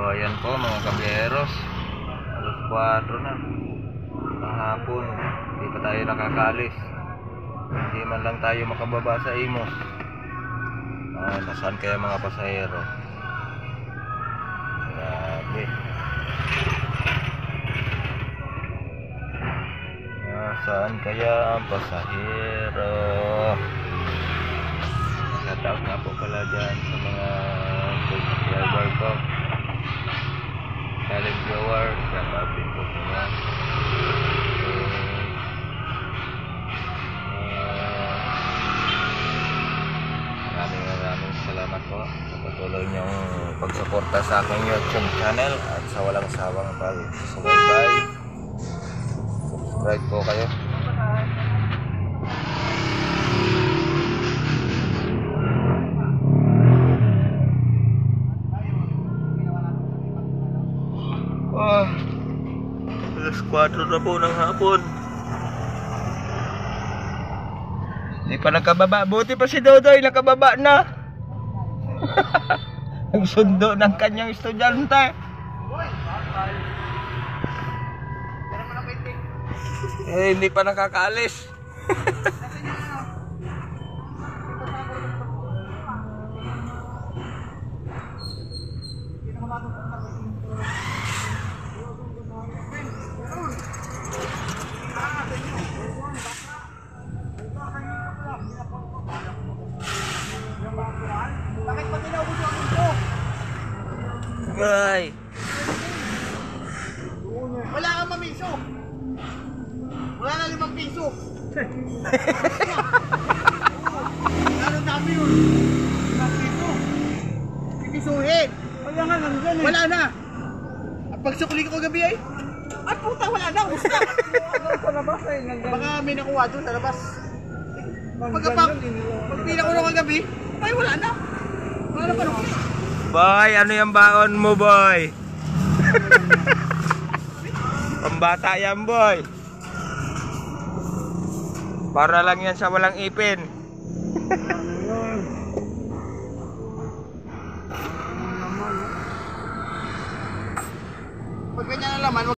ayan po mga kabyeros, alas 4 na ng hapon, hindi pa tayo nakakalis, hindi man lang tayo makababa sa Imos. Nasaan kaya mga pasahero? Grabe, nasaan kaya ang pasahero? Shoutout nga po pala dyan sa mga subscriber ko, silent viewer, shoutout din po sa mga maraming salamat po sa patuloy niyong pagsuporta sa aking YouTube channel at sa walang sawang pag-subaybay. Subscribe po kayo. Alas 4 na po ng hapon. Hindi pa nakababa. Buti pa si Dodoy nakababa na. Nagsundo ng kanyang estudyante. Hindi pa nakakaalis. Bakit pa tinawag yung ito? Ay. Wala kang mamiso. Wala na 5 piso. Ano dami yun? 5 piso. Pipisuhin. Wala nga nandyan eh. Wala na. At pagsukli ko gabi ay, ay puta wala na. Gusto. Sa labas ay nandyan. Baka may nakuha doon sa labas. Pagpila ko nung kagabi, ay wala na. Wala na pa nung. Boy, ano yung baon mo, boy? Pambata yan, boy. Para lang yan sa walang ipin. Pag ganyan na laman,